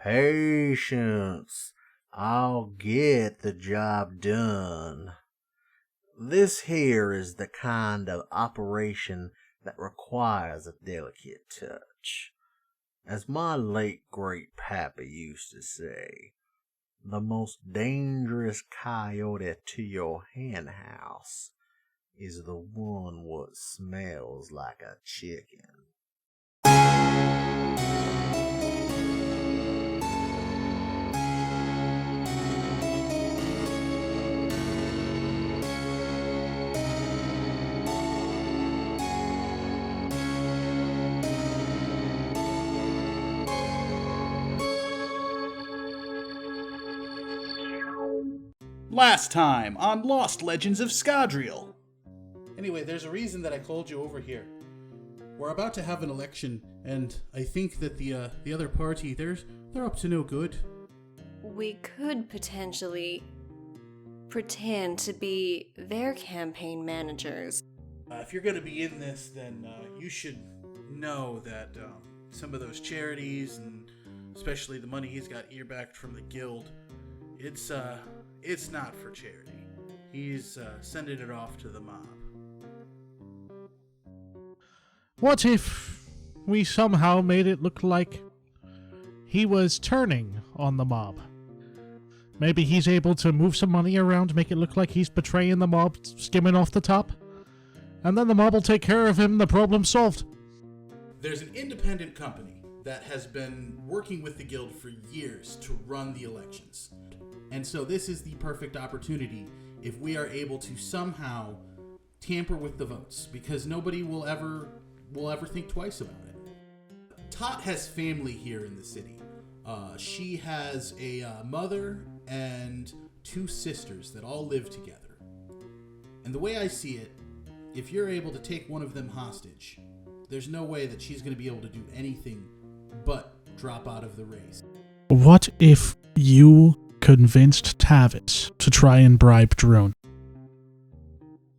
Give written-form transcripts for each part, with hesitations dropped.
Patience. I'll get the job done. This here is the kind of operation that requires a delicate touch. As my late great papa used to say, the most dangerous coyote to your hen house is the one what smells like a chicken. Last time on Lost Legends of Scadrial. Anyway, there's a reason that I called you over here. We're about to have an election, and I think that the other party, they're up to no good. We could potentially pretend to be their campaign managers. If you're going to be in this, then you should know that some of those charities, and especially the money he's got earbacked from the guild, it's not for charity. He's sending it off to the mob. What if we somehow made it look like he was turning on the mob? Maybe he's able to move some money around, make it look like he's betraying the mob, skimming off the top, and then the mob will take care of him, the problem's solved. There's an independent company that has been working with the guild for years to run the elections. And so this is the perfect opportunity if we are able to somehow tamper with the votes, because nobody will ever think twice about it. Tot has family here in the city. She has a mother and two sisters that all live together. And the way I see it, if you're able to take one of them hostage, there's no way that she's going to be able to do anything but drop out of the race. What if you convinced Tavis to try and bribe Drone?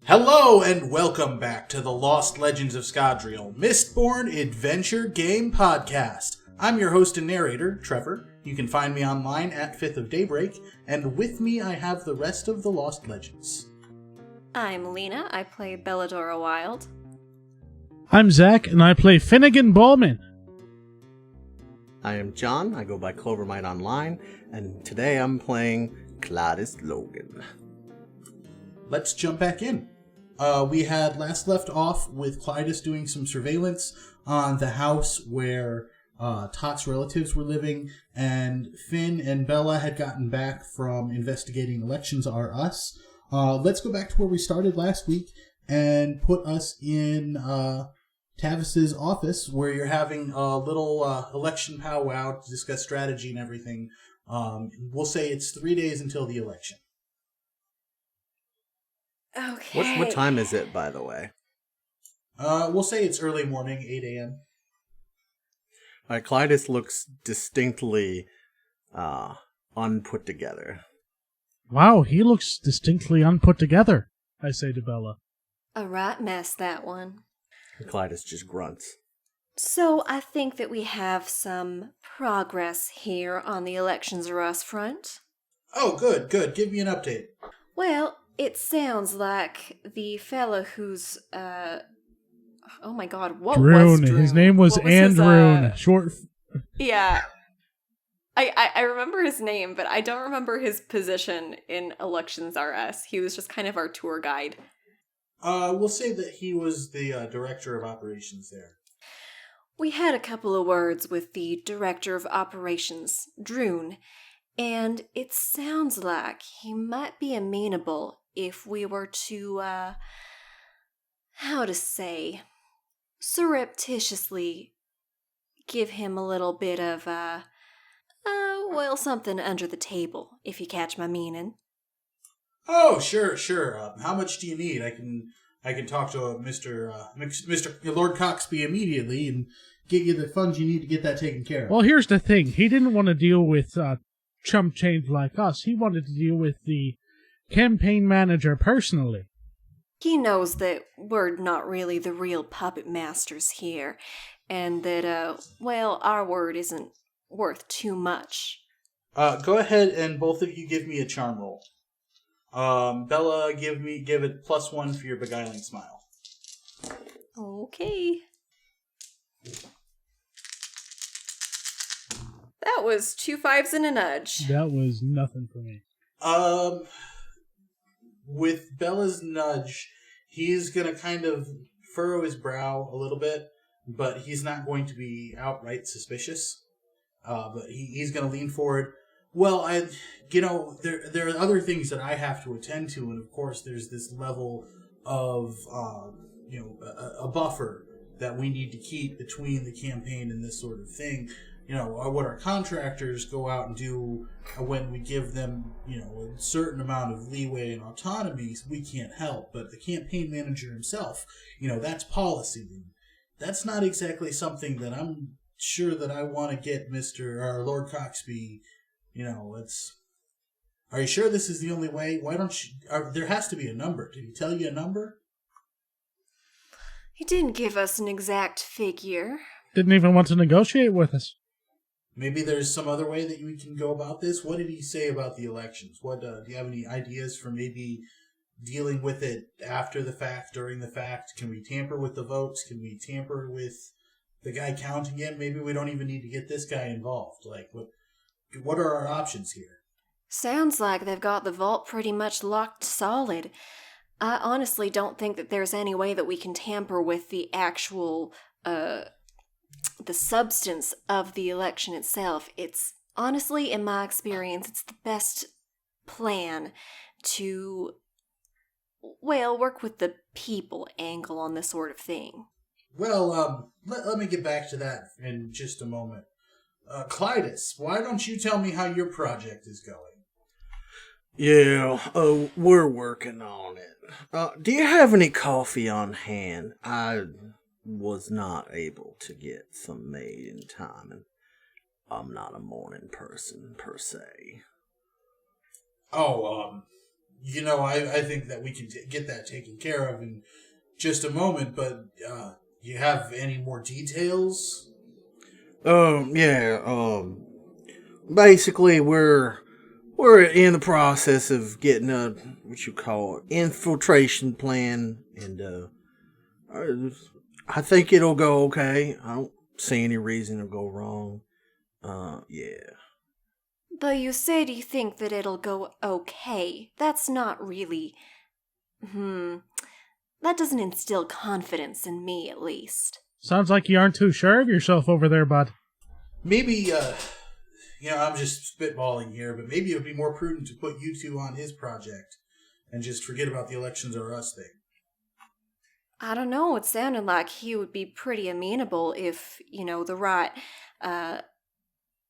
Hello and welcome back to the Lost Legends of Scadrial Mistborn Adventure Game Podcast. I'm your host and narrator, Trevor. You can find me online at 5th of Daybreak, and with me I have the rest of the Lost Legends. I'm Lena, I play Beladora Wilde. I'm Zach, and I play Finnigan Bomon. I am John, I go by Clovermite Online, and today I'm playing Cladis Logan. Let's jump back in. We had last left off with Clydus doing some surveillance on the house where Tot's relatives were living, and Finn and Bella had gotten back from investigating Elections Are Us. Let's go back to where we started last week and put us in Tavis's office, where you're having a little election powwow to discuss strategy and everything. We'll say it's 3 days until the election. Okay. What time is it, by the way? We'll say it's early morning, 8 a.m. Clydus looks distinctly unput together. Wow, he looks distinctly unput together, I say to Bella. A right mess, that one. Clydus just grunts. So I think that we have some progress here on the Elections Are Us front. Oh, good. Give me an update. Well, it sounds like the fella who's, oh my god, what was Droon? His name was Androon. Short. Yeah. I remember his name, but I don't remember his position in Elections Are Us. He was just kind of our tour guide. We'll say that he was the director of operations there. We had a couple of words with the director of operations, Droon, and it sounds like he might be amenable if we were to, surreptitiously give him a little bit of, something under the table, if you catch my meaning. Oh, sure. How much do you need? I can talk to Mr. Lord Coxby immediately and get you the funds you need to get that taken care of. Well, here's the thing. He didn't want to deal with chump change like us. He wanted to deal with the campaign manager personally. He knows that we're not really the real puppet masters here, and that, our word isn't worth too much. Go ahead and both of you give me a charm roll. Bella, give it +1 for your beguiling smile. Okay. That was 2 5s and a nudge. That was nothing for me. With Bella's nudge, he's gonna kind of furrow his brow a little bit, but he's not going to be outright suspicious. But he's gonna lean forward. Well, there are other things that I have to attend to, and of course, there's this level of a buffer that we need to keep between the campaign and this sort of thing. What our contractors go out and do when we give them, a certain amount of leeway and autonomy, we can't help. But the campaign manager himself, that's policy. That's not exactly something that I'm sure that I want to get Lord Coxby. Are you sure this is the only way? Why don't you? There has to be a number. Did he tell you a number? He didn't give us an exact figure. Didn't even want to negotiate with us. Maybe there's some other way that we can go about this. What did he say about the elections? What do you have any ideas for maybe dealing with it after the fact, during the fact? Can we tamper with the votes? Can we tamper with the guy counting it? Maybe we don't even need to get this guy involved. Like, what are our options here? Sounds like they've got the vault pretty much locked solid. I honestly don't think that there's any way that we can tamper with the actual, the substance of the election itself. It's, honestly, in my experience, it's the best plan to, work with the people angle on this sort of thing. Well, let me get back to that in just a moment. Clytus, why don't you tell me how your project is going? Yeah, we're working on it. Do you have any coffee on hand? I was not able to get some made in time, and I'm not a morning person, per se. Oh, I think that we can get that taken care of in just a moment, but, you have any more details? Basically, we're in the process of getting a, infiltration plan, and, I think it'll go okay. I don't see any reason it'll go wrong. Yeah. Though you said you think that it'll go okay, that's not really... That doesn't instill confidence in me, at least. Sounds like you aren't too sure of yourself over there, bud. Maybe, I'm just spitballing here, but maybe it would be more prudent to put you two on his project and just forget about the elections or us thing. I don't know, it sounded like he would be pretty amenable if, the right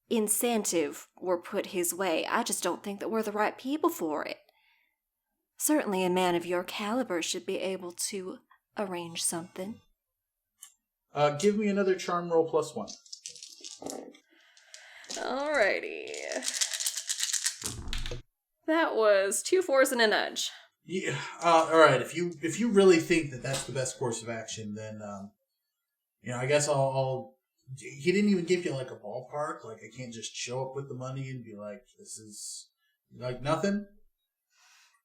incentive were put his way. I just don't think that we're the right people for it. Certainly a man of your caliber should be able to arrange something. Give me another charm roll +1. Alrighty. That was 2 4s and a nudge. Yeah. Alright, if you really think that that's the best course of action, then, I guess I'll... He didn't even give you, like, a ballpark? Like, I can't just show up with the money and be like, this is, like, nothing?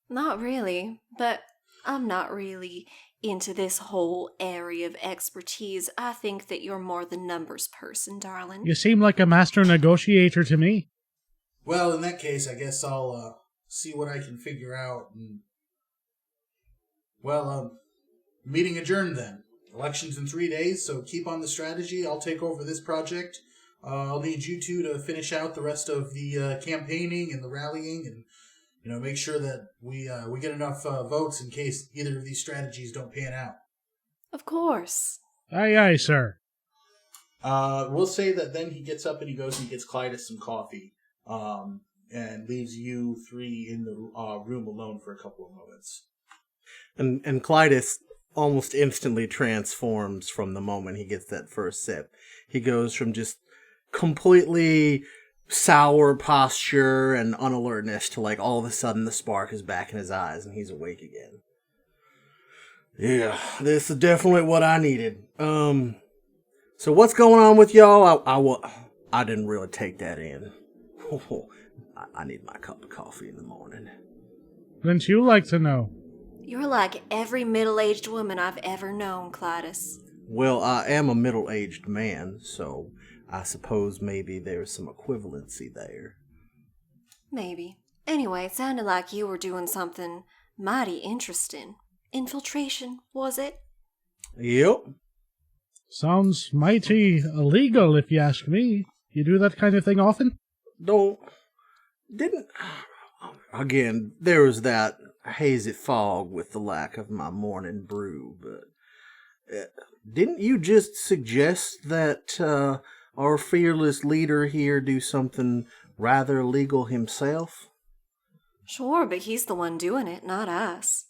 Not really, but I'm not really into this whole area of expertise. I think that you're more the numbers person, darling. You seem like a master negotiator to me. Well, in that case, I guess I'll see what I can figure out. And meeting adjourned then. Elections in 3 days, so keep on the strategy. I'll take over this project. I'll need you two to finish out the rest of the campaigning and the rallying, and make sure that we get enough votes in case either of these strategies don't pan out. Of course. Aye, aye, sir. We'll say that then he gets up and he goes and gets Clytus some coffee, and leaves you three in the room alone for a couple of moments. And Clytus almost instantly transforms from the moment he gets that first sip. He goes from just completely sour posture and unalertness to, like, all of a sudden the spark is back in his eyes and he's awake again. Yeah, this is definitely what I needed. So what's going on with y'all? I didn't really take that in. I need my cup of coffee in the morning. Wouldn't you like to know? You're like every middle-aged woman I've ever known, Clytus. Well, I am a middle-aged man, so I suppose maybe there's some equivalency there. Maybe. Anyway, it sounded like you were doing something mighty interesting. Infiltration, was it? Yep. Sounds mighty illegal, if you ask me. You do that kind of thing often? Again, there was that hazy fog with the lack of my morning brew, but didn't you just suggest that our fearless leader here do something rather illegal himself? Sure, but he's the one doing it, not us.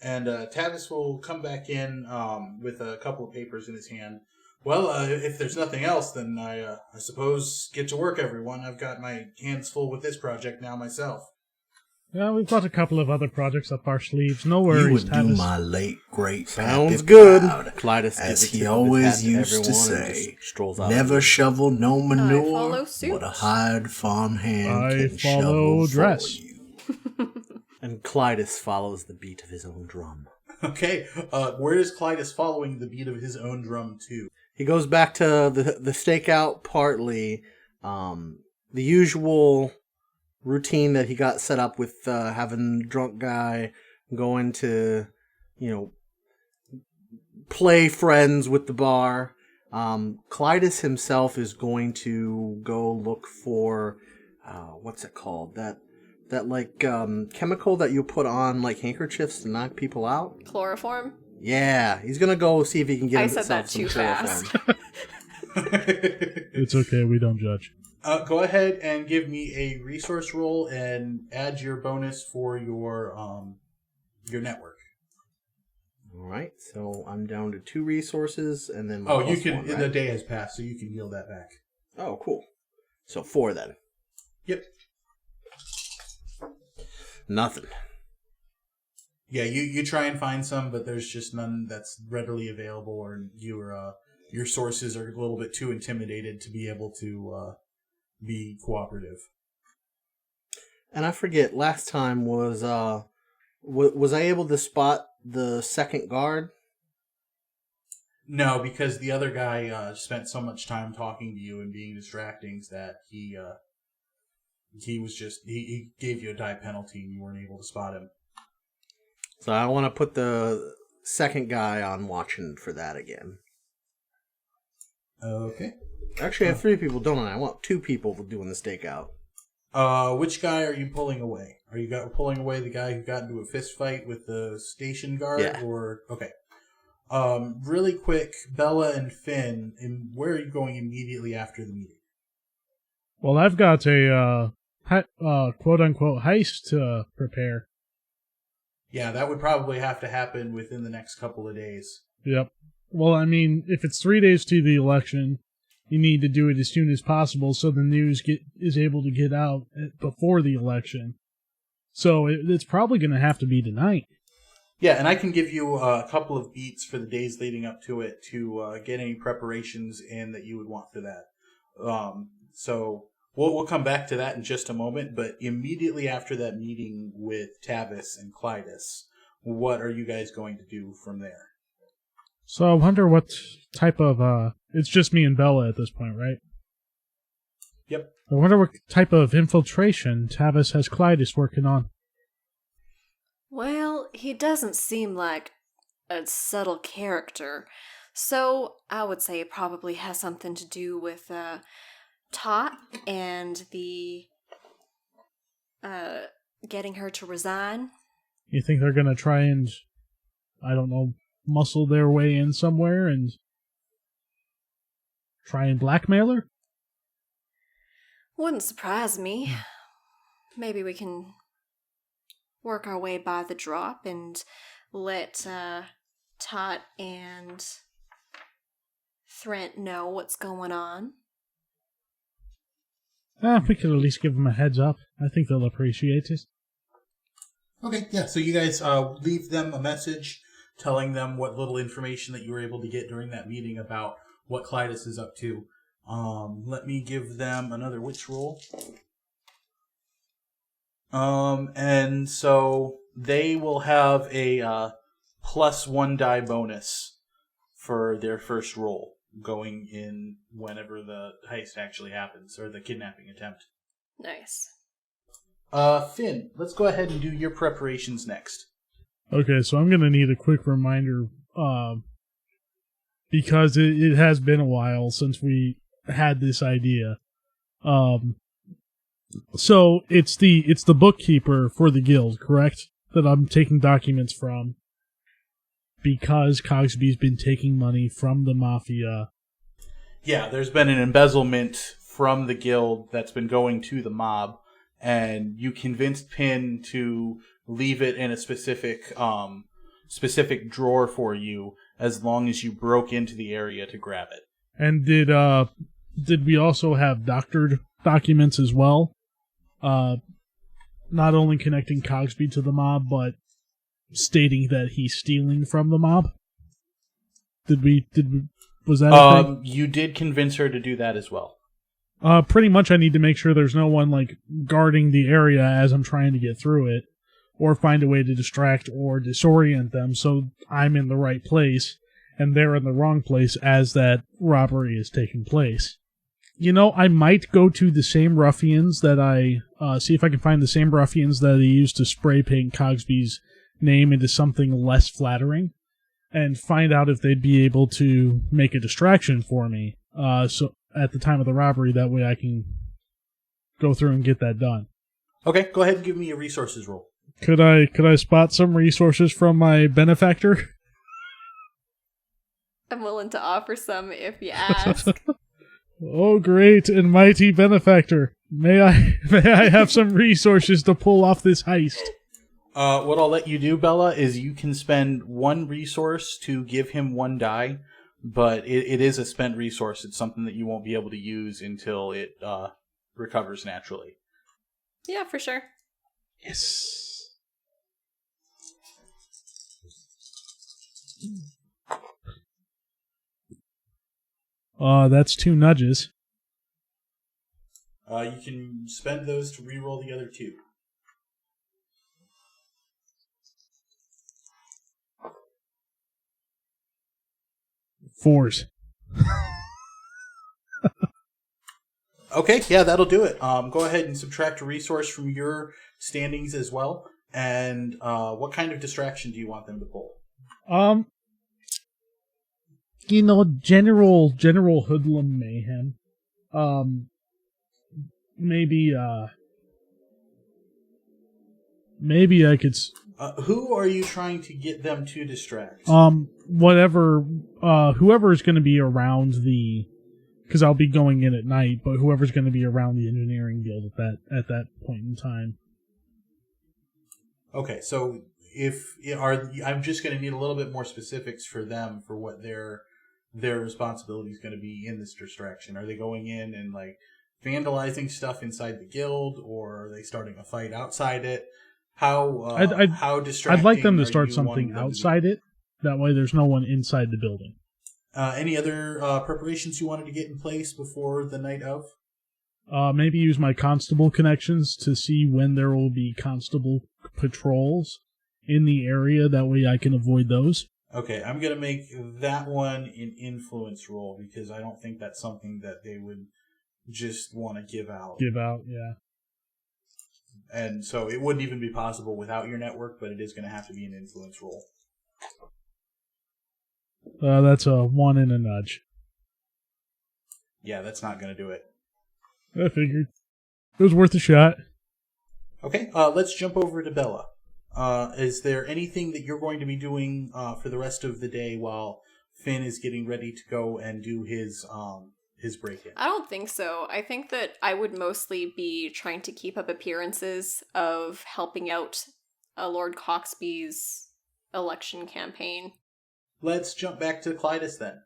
And Tavis will come back in with a couple of papers in his hand. Well, if there's nothing else, then I suppose get to work, everyone. I've got my hands full with this project now myself. Yeah, we've got a couple of other projects up our sleeves. No worries, You would Tavis. do my late great Sounds Pappy good. proud, Clytus as gives a he tip of his hat always to used to everyone and say. just strolls out Never of shovel no follow manure. suit. What a hired farmhand I can follow shovel dress. for you. And Clytus follows the beat of his own drum. Okay, where is Clytus following the beat of his own drum to? He goes back to the stakeout partly, the usual routine that he got set up with having the drunk guy going to, play friends with the bar. Clytus himself is going to go look for, what's it called? That chemical that you put on like handkerchiefs to knock people out. Chloroform? Yeah, he's gonna go see if he can get I himself said that some too chloroform. fast. It's okay, we don't judge. Go ahead and give me a resource roll and add your bonus for your network. All right, so I'm down to 2 resources, and then my Oh, you plus can. one, right? The day has passed, so you can heal that back. Oh, cool. So 4 then. Yep. Nothing. Yeah, you try and find some, but there's just none that's readily available, or your sources are a little bit too intimidated to be able to be cooperative. And I forget. Last time was I able to spot the second guard? No, because the other guy spent so much time talking to you and being distracting that he gave you a die penalty and you weren't able to spot him. So I want to put the second guy on watching for that again. Okay. Actually, I have 3 people, don't I? I want 2 people doing the stakeout. Which guy are you pulling away? Are you pulling away the guy who got into a fist fight with the station guard? Yeah. Or okay. Really quick, Bella and Finn, where are you going immediately after the meeting? Well, I've got a quote-unquote heist to prepare. Yeah, that would probably have to happen within the next couple of days. Yep. Well, I mean, if it's 3 days to the election, you need to do it as soon as possible so the news is able to get out before the election. So it's probably going to have to be tonight. Yeah, and I can give you a couple of beats for the days leading up to it to get any preparations in that you would want for that. So we'll come back to that in just a moment, but immediately after that meeting with Tavis and Clytus, what are you guys going to do from there? So I wonder what type of, it's just me and Bella at this point, right? Yep. I wonder what type of infiltration Tavis has Clytus working on. Well, he doesn't seem like a subtle character, so I would say it probably has something to do with Tot and the getting her to resign. You think they're going to try and, I don't know, muscle their way in somewhere and try and blackmail her? Wouldn't surprise me. Maybe we can work our way by the drop and let Tot and Thrent know what's going on. We could at least give them a heads up. I think they'll appreciate it. Okay, yeah, so you guys leave them a message telling them what little information that you were able to get during that meeting about what Clytus is up to. Let me give them another witch roll. And so they will have a +1 die bonus for their first roll going in whenever the heist actually happens, or the kidnapping attempt. Nice. Finn, let's go ahead and do your preparations next. Okay, so I'm going to need a quick reminder, because it has been a while since we had this idea. So it's the bookkeeper for the guild, correct? That I'm taking documents from, because Cogsby's been taking money from the mafia. Yeah, there's been an embezzlement from the guild that's been going to the mob, and you convinced Pin to leave it in a specific drawer for you as long as you broke into the area to grab it. And did we also have doctored documents as well? Not only connecting Cogsby to the mob, but stating that he's stealing from the mob? Was that a thing? You did convince her to do that as well. Pretty much I need to make sure there's no one, guarding the area as I'm trying to get through it, or find a way to distract or disorient them so I'm in the right place, and they're in the wrong place as that robbery is taking place. I might go to the same ruffians that see if I can find the same ruffians that he used to spray paint Cogsby's name into something less flattering, and find out if they'd be able to make a distraction for me, so at the time of the robbery, that way I can go through and get that done. Okay, go ahead and give me a resources roll. Could I spot some resources from my benefactor? I'm willing to offer some if you ask. Oh, great and mighty benefactor. May I have some resources to pull off this heist? What I'll let you do, Bella, is you can spend 1 resource to give him 1 die, but it is a spent resource. It's something that you won't be able to use until it recovers naturally. Yeah, for sure. Yes. That's 2 nudges. You can spend those to re-roll the other 2. Fours. Okay, yeah, that'll do it. Go ahead and subtract a resource from your standings as well. And what kind of distraction do you want them to pull? General hoodlum mayhem. Maybe I could. Who are you trying to get them to distract? Whoever is going to be around because I'll be going in at night, but whoever's going to be around the engineering guild at that point in time. Okay, so I'm just going to need a little bit more specifics for them for what their responsibility is going to be in this distraction. Are they going in and vandalizing stuff inside the guild, or are they starting a fight outside it? How distracting? I'd like them to start something outside it. That way, there's no one inside the building. Any other preparations you wanted to get in place before the night of? Maybe use my constable connections to see when there will be constable patrols in the area. That way I can avoid those. Okay, I'm going to make that one an influence roll because I don't think that's something that they would just want to give out. Yeah. And so it wouldn't even be possible without your network, but it is going to have to be an influence roll. That's a 1 and a nudge. Yeah, that's not going to do it. I figured. It was worth a shot. Okay, let's jump over to Bella. Is there anything that you're going to be doing for the rest of the day while Finn is getting ready to go and do his break-in? I don't think so. I think that I would mostly be trying to keep up appearances of helping out Lord Coxby's election campaign. Let's jump back to Clytus then.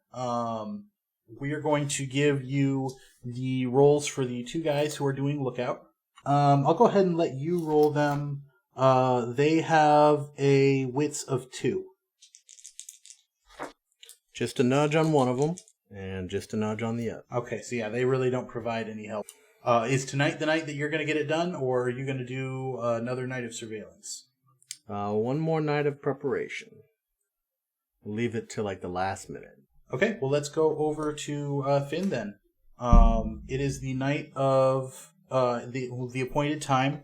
We are going to give you the rolls for the two guys who are doing lookout. I'll go ahead and let you roll them. They have a wits of 2. Just a nudge on one of them, and just a nudge on the other. Okay, so yeah, they really don't provide any help. Is tonight the night that you're going to get it done, or are you going to do another night of surveillance? One more night of preparation. Leave it till like the last minute. Okay, well, let's go over to Finn then. It is the night of the appointed time.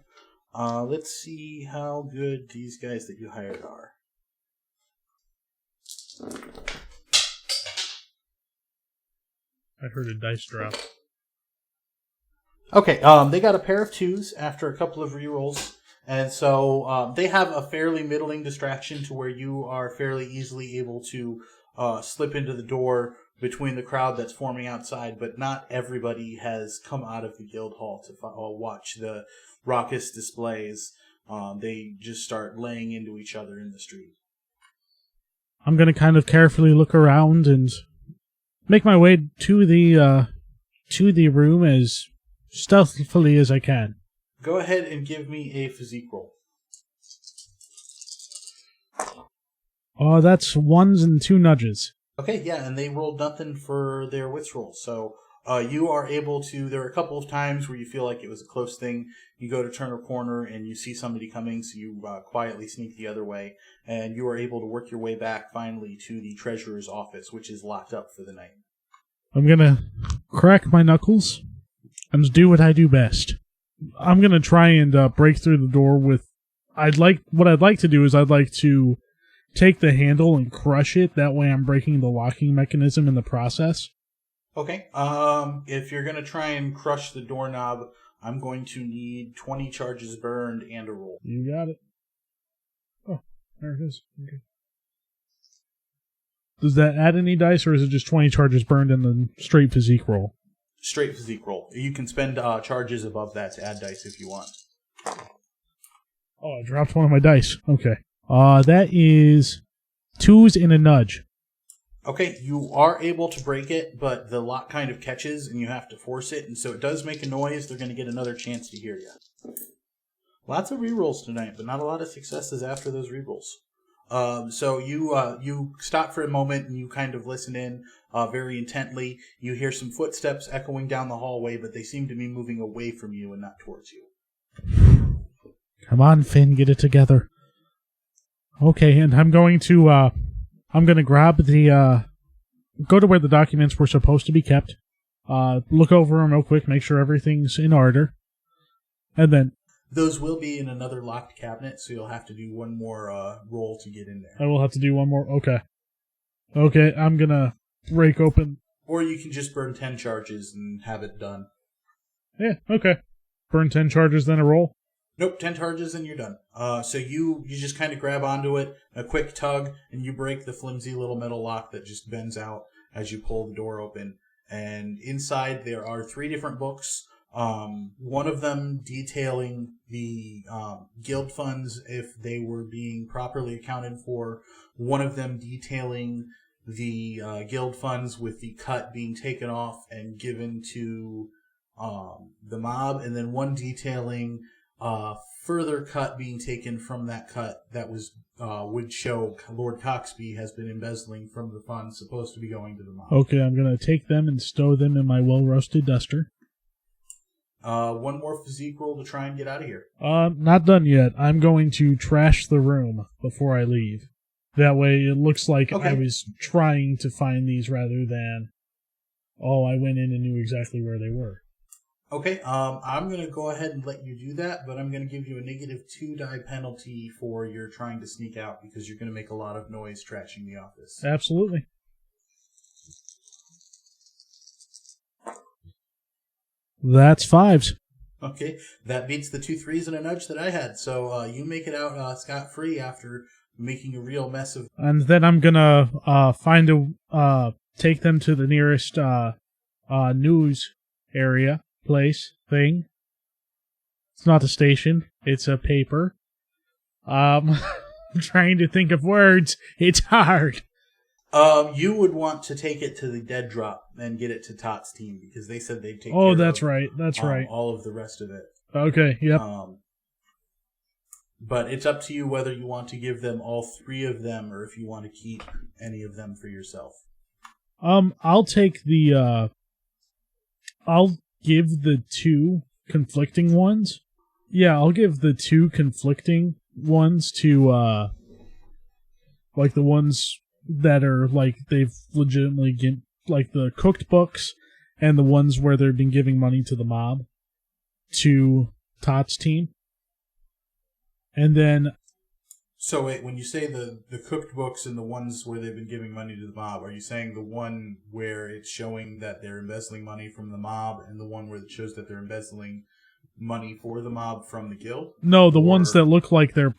Let's see how good these guys that you hired are. I heard a dice drop. Okay, they got a pair of 2s after a couple of rerolls, and so they have a fairly middling distraction to where you are fairly easily able to slip into the door between the crowd that's forming outside, but not everybody has come out of the guild hall to watch the raucous displays. They just start laying into each other in the street. I'm going to kind of carefully look around and make my way to the room as stealthily as I can. Go ahead and give me a physique roll. Oh, that's 1s and 2 nudges. Okay, yeah, and they rolled nothing for their wits rolls. So you are able to, there are a couple of times where you feel like it was a close thing. You go to turn a corner and you see somebody coming, so you quietly sneak the other way. And you are able to work your way back finally to the treasurer's office, which is locked up for the night. I'm going to crack my knuckles and do what I do best. I'm going to try and break through the door with... What I'd like to do is I'd like to take the handle and crush it. That way I'm breaking the locking mechanism in the process. Okay. If you're going to try and crush the doorknob, I'm going to need 20 charges burned and a roll. You got it. Oh, there it is. Okay. Does that add any dice, or is it just 20 charges burned and then straight physique roll? Straight physique roll. You can spend charges above that to add dice if you want. Oh, I dropped one of my dice. Okay. That is 2s and a nudge. Okay, you are able to break it, but the lock kind of catches and you have to force it, and so it does make a noise. They're going to get another chance to hear you. Lots of rerolls tonight, but not a lot of successes after those rerolls. So you stop for a moment and you kind of listen in very intently. You hear some footsteps echoing down the hallway, but they seem to be moving away from you and not towards you. Come on, Finn, get it together. Okay, and I'm going to grab the, go to where the documents were supposed to be kept, look over them real quick, make sure everything's in order, and then... Those will be in another locked cabinet, so you'll have to do one more roll to get in there. I will have to do one more? Okay. Okay, I'm gonna break open... Or you can just burn 10 charges and have it done. Yeah, okay. Burn 10 charges, then a roll? Nope, 10 charges and you're done. So you just kind of grab onto it, a quick tug, and you break the flimsy little metal lock that just bends out as you pull the door open. And inside there are 3 different books. One of them detailing the guild funds if they were being properly accounted for. One of them detailing the guild funds with the cut being taken off and given to the mob. And then one detailing... further cut being taken from that cut that would show Lord Coxby has been embezzling from the funds supposed to be going to the mob. Okay, I'm going to take them and stow them in my well-roasted duster. One more physique roll to try and get out of here. Not done yet. I'm going to trash the room before I leave. That way it looks like I was trying to find these rather than, I went in and knew exactly where they were. Okay, I'm going to go ahead and let you do that, but I'm going to give you a -2 die penalty for your trying to sneak out because you're going to make a lot of noise trashing the office. Absolutely. That's 5s. Okay, that beats the 2 3s and a nudge that I had, so you make it out scot-free after making a real mess of... And then I'm going to take them to the nearest news area. Place, thing. It's not a station. It's a paper. I'm trying to think of words. It's hard. You would want to take it to the dead drop and get it to Tot's team because they said they'd take care Oh, that's of right. That's right. all of the rest of it. Okay, yep. But it's up to you whether you want to give them all 3 of them or if you want to keep any of them for yourself. I'll take the, I'll give the 2 conflicting ones. Yeah, I'll give the 2 conflicting ones to, like the ones that are, like, they've legitimately, like the cooked books and the ones where they've been giving money to the mob to Tot's team. And then... So wait, when you say the cooked books and the ones where they've been giving money to the mob, are you saying the one where it's showing that they're embezzling money from the mob and the one where it shows that they're embezzling money for the mob from the guild? No, the ones that look like they're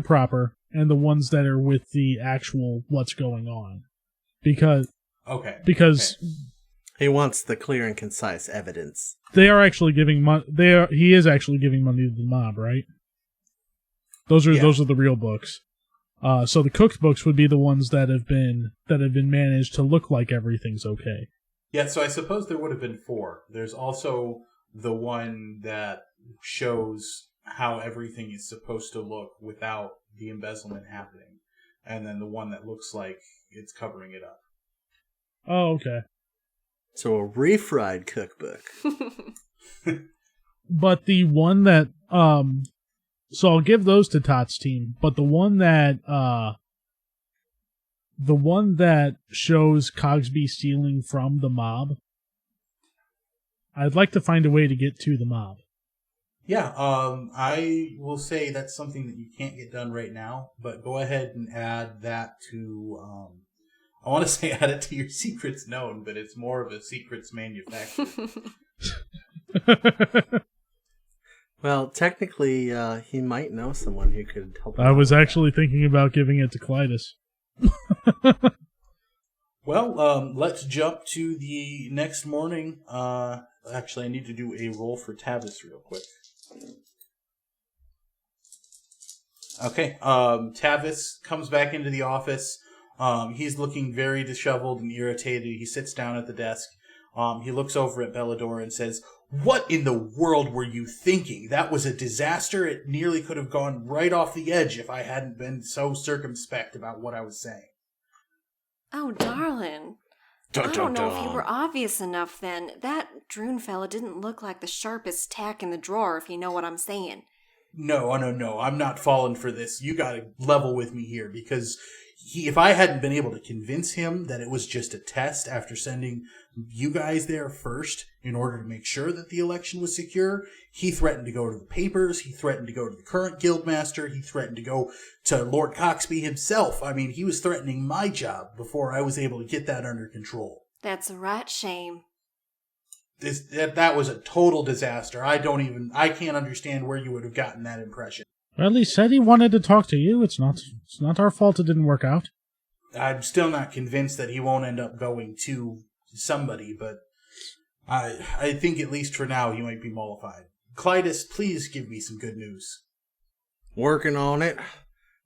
proper and the ones that are with the actual what's going on. Because he wants the clear and concise evidence. They are actually giving money. He is actually giving money to the mob, right? Those are the real books. So the cooked books would be the ones that have been managed to look like everything's okay. Yeah, so I suppose there would have been 4. There's also the one that shows how everything is supposed to look without the embezzlement happening, and then the one that looks like it's covering it up. Oh, okay. So a refried cookbook. But the one that so I'll give those to Tot's team, but the one that shows Cogsby stealing from the mob, I'd like to find a way to get to the mob. Yeah, I will say that's something that you can't get done right now, but go ahead and add that to, I want to say add it to your secrets known, but it's more of a secrets manufactured. Well, technically, he might know someone who could help him I was out actually thinking about giving it to Clytus. Well, let's jump to the next morning. Actually, I need to do a roll for Tavis real quick. Okay, Tavis comes back into the office. He's looking very disheveled and irritated. He sits down at the desk. He looks over at Beladora and says, "What in the world were you thinking? That was a disaster. It nearly could have gone right off the edge if I hadn't been so circumspect about what I was saying." Oh, darling. I don't know if you were obvious enough then. That Droon fella didn't look like the sharpest tack in the drawer, if you know what I'm saying. No. I'm not falling for this. You gotta level with me here, because if I hadn't been able to convince him that it was just a test after sending you guys there first in order to make sure that the election was secure, he threatened to go to the papers, he threatened to go to the current guildmaster, he threatened to go to Lord Coxby himself. I mean, he was threatening my job before I was able to get that under control. That's a right shame. That was a total disaster. I can't understand where you would have gotten that impression. Well, he said he wanted to talk to you. It's not our fault it didn't work out. I'm still not convinced that he won't end up going to somebody, but I think at least for now he might be mollified. Clytus, please give me some good news. Working on it.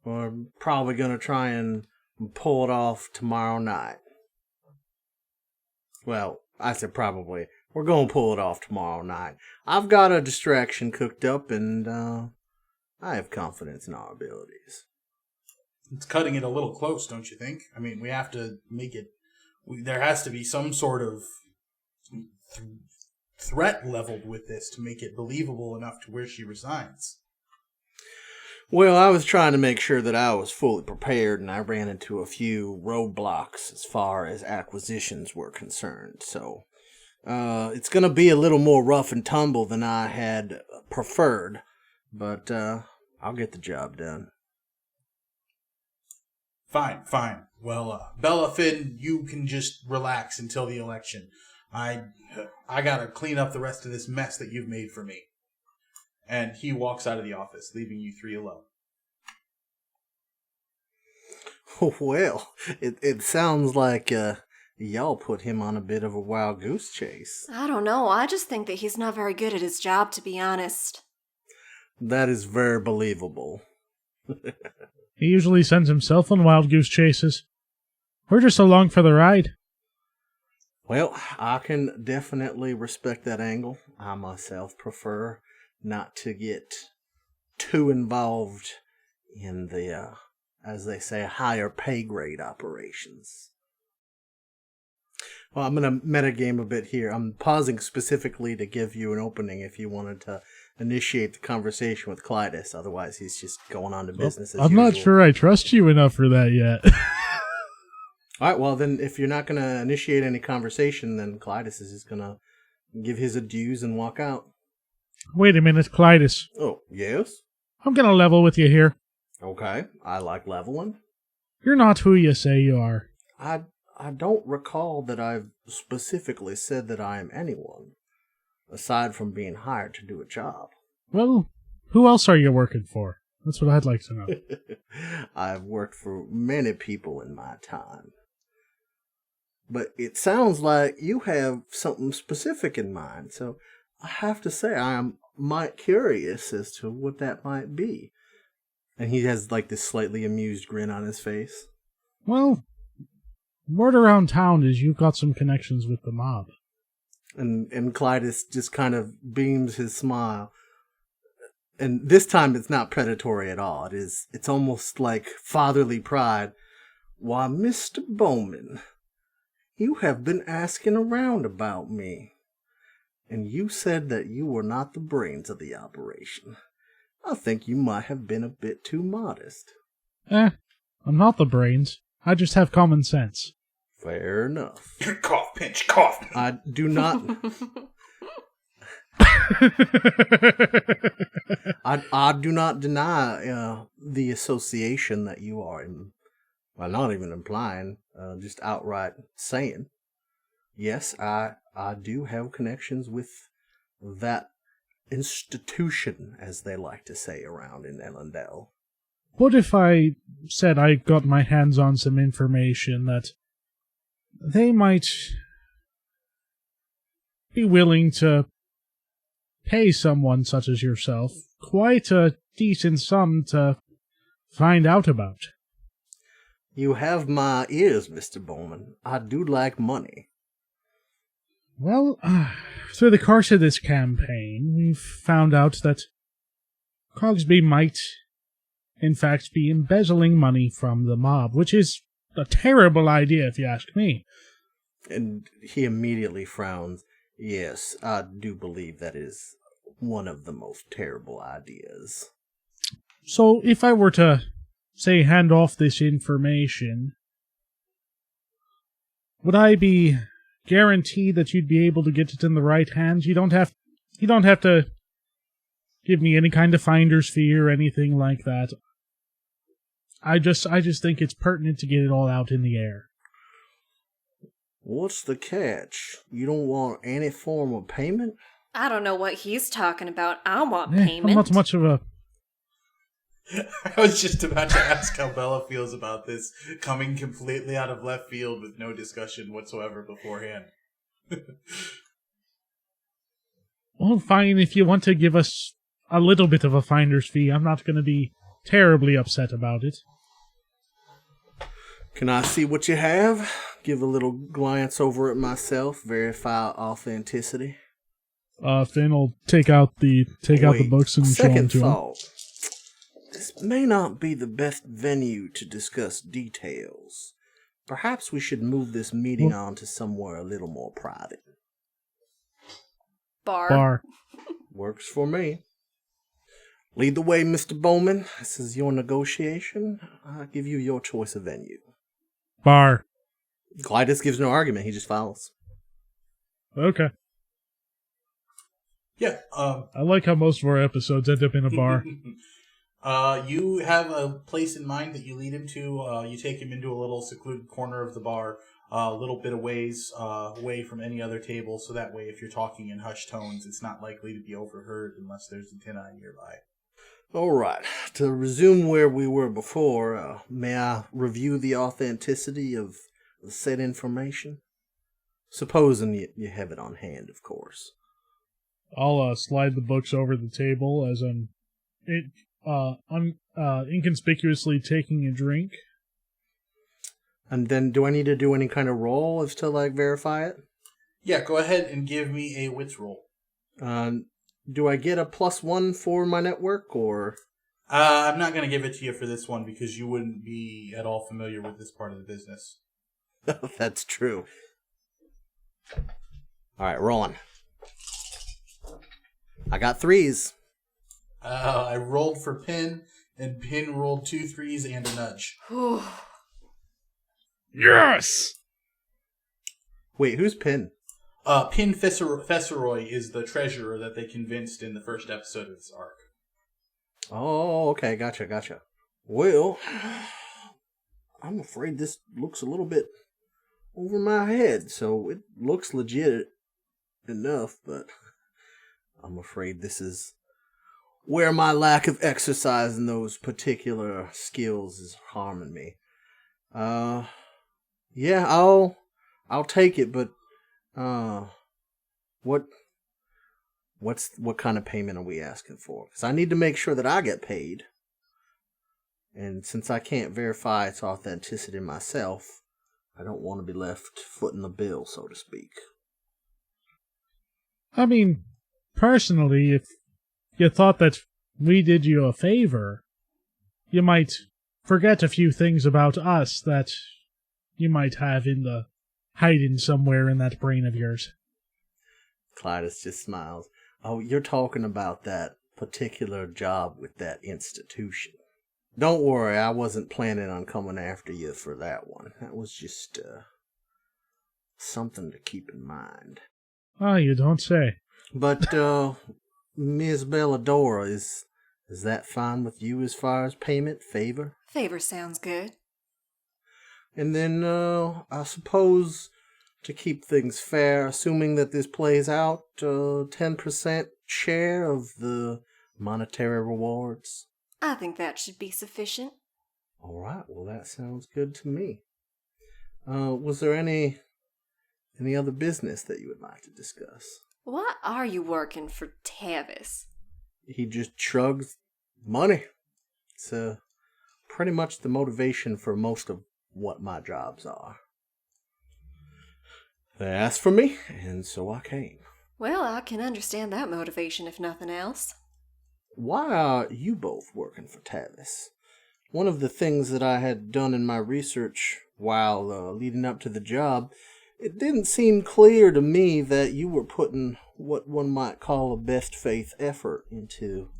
We're probably going to try and pull it off tomorrow night. Well, I said probably. We're going to pull it off tomorrow night. I've got a distraction cooked up, and I have confidence in our abilities. It's cutting it a little close, don't you think? I mean, we have to make it... there has to be some sort of threat leveled with this to make it believable enough to where she resigns. Well, I was trying to make sure that I was fully prepared, and I ran into a few roadblocks as far as acquisitions were concerned. So, it's going to be a little more rough and tumble than I had preferred, but I'll get the job done. Fine. Well, Bella, Finn, you can just relax until the election. I gotta clean up the rest of this mess that you've made for me. And he walks out of the office, leaving you 3 alone. Well, it sounds like y'all put him on a bit of a wild goose chase. I don't know. I just think that he's not very good at his job, to be honest. That is very believable. He usually sends himself on wild goose chases. We're just along for the ride. Well, I can definitely respect that angle. I myself prefer not to get too involved in the, as they say, higher pay grade operations. Well, I'm going to metagame a bit here. I'm pausing specifically to give you an opening if you wanted to initiate the conversation with Clytus. Otherwise, he's just going on to business as usual. I'm not sure I trust you enough for that yet. All right, well, then if you're not going to initiate any conversation, then Clytus is just going to give his adieus and walk out. Wait a minute, Clytus. Oh, yes? I'm going to level with you here. Okay, I like leveling. You're not who you say you are. I don't recall that I've specifically said that I am anyone, aside from being hired to do a job. Well, who else are you working for? That's what I'd like to know. I've worked for many people in my time. But it sounds like you have something specific in mind, so I have to say I am might curious as to what that might be. And he has like this slightly amused grin on his face. Well, word around town is you've got some connections with the mob. And Clytus just kind of beams his smile. And this time it's not predatory at all. It's almost like fatherly pride. Why, Mr. Bowman, you have been asking around about me. And you said that you were not the brains of the operation. I think you might have been a bit too modest. I'm not the brains. I just have common sense. Fair enough. Cough, pinch, cough. I do not... I do not deny the association that you are, well, not even implying, just outright saying. Yes, I do have connections with that institution, as they like to say around in Ellendale. What if I said I got my hands on some information that they might be willing to pay someone such as yourself quite a decent sum to find out about? You have my ears, Mr. Bowman. I do like money. Well, through the course of this campaign, we've found out that Cogsby might, in fact, be embezzling money from the mob, which is a terrible idea, if you ask me. And he immediately frowns. Yes, I do believe that is one of the most terrible ideas. So, if I were to, say, hand off this information, would I be guaranteed that you'd be able to get it in the right hands? You don't have to give me any kind of finder's fee or anything like that. I just think it's pertinent to get it all out in the air. What's the catch? You don't want any form of payment? I don't know what he's talking about. I want I'm payment. not much of a... I was just about to ask how Bella feels about this coming completely out of left field with no discussion whatsoever beforehand. Well, fine, if you want to give us a little bit of a finder's fee, I'm not going to be terribly upset about it. Can I see what you have? Give a little glance over it myself, verify authenticity. Finn will take out the books and show them second to him. thought. This may not be the best venue to discuss details. Perhaps we should move this meeting on to somewhere a little more private. Bar. Works for me. Lead the way, Mr. Bowman. This is your negotiation. I'll give you your choice of venue. Bar. Clytus gives no argument. He just follows. Okay. Yeah. I like how most of our episodes end up in a bar. You have a place in mind that you lead him to. You take him into a little secluded corner of the bar, a little bit away from any other table, so that way if you're talking in hushed tones, it's not likely to be overheard unless there's a tin eye nearby. All right. To resume where we were before, may I review the authenticity of the said information? Supposing you have it on hand, of course. I'll slide the books over the table as I'm inconspicuously taking a drink. And then do I need to do any kind of roll as to, like, verify it? Yeah, go ahead and give me a wits roll. Do I get a +1 for my network, or? I'm not going to give it to you for this one because you wouldn't be at all familiar with this part of the business. That's true. All right, rolling. I got 3s. I rolled for Pin, and Pin rolled 2 3s and a nudge. Yes! Wait, who's Pin? Pin Fesseroy is the treasurer that they convinced in the first episode of this arc. Oh, okay, gotcha. Well, I'm afraid this looks a little bit over my head, so it looks legit enough, but I'm afraid this is where my lack of exercise in those particular skills is harming me. Yeah, I'll take it, but what kind of payment are we asking for? Because I need to make sure that I get paid, and since I can't verify its authenticity myself, I don't want to be left footing the bill, so to speak. I mean, personally, if you thought that we did you a favor, you might forget a few things about us that you might have hiding somewhere in that brain of yours. Clytus just smiles. Oh, you're talking about that particular job with that institution. Don't worry, I wasn't planning on coming after you for that one. That was just, something to keep in mind. Ah, you don't say. But, Ms. Beladora, is that fine with you as far as payment, favor? Favor sounds good. And then, I suppose, to keep things fair, assuming that this plays out, 10% share of the monetary rewards? I think that should be sufficient. All right, well, that sounds good to me. Was there any other business that you would like to discuss? Why are you working for Tavis? He just shrugs. Money. It's pretty much the motivation for most of what my jobs are. They asked for me, and so I came. Well, I can understand that motivation if nothing else. Why are you both working for Tavis? One of the things that I had done in my research while leading up to the job, it didn't seem clear to me that you were putting what one might call a best faith effort into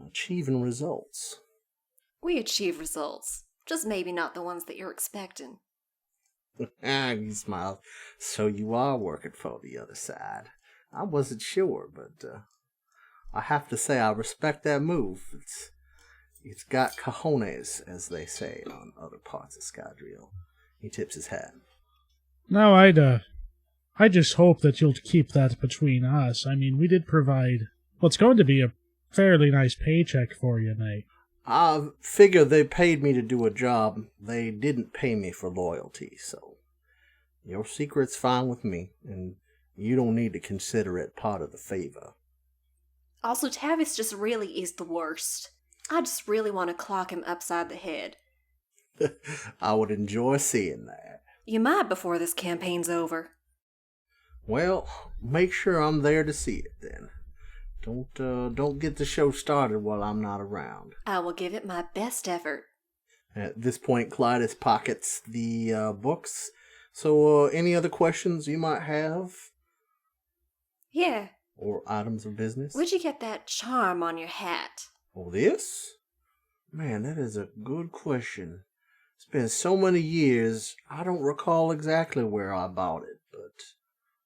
achieving results. We achieve results, just maybe not the ones that you're expecting. He smiled. So you are working for the other side. I wasn't sure, but I have to say I respect that move. It's got cojones, as they say on other parts of Scadrial. He tips his hat. No, I just hope that you'll keep that between us. I mean, we did provide what's going to be a fairly nice paycheck for you, mate. I figure they paid me to do a job. They didn't pay me for loyalty, so your secret's fine with me, and you don't need to consider it part of the favor. Also, Tavis just really is the worst. I just really want to clock him upside the head. I would enjoy seeing that. You might before this campaign's over. Well, make sure I'm there to see it then. Don't get the show started while I'm not around. I will give it my best effort. At this point, Clytus pockets the books. So, any other questions you might have? Yeah. Or items of business? Where'd you get that charm on your hat? Oh, this? Man, that is a good question. It's been so many years, I don't recall exactly where I bought it, but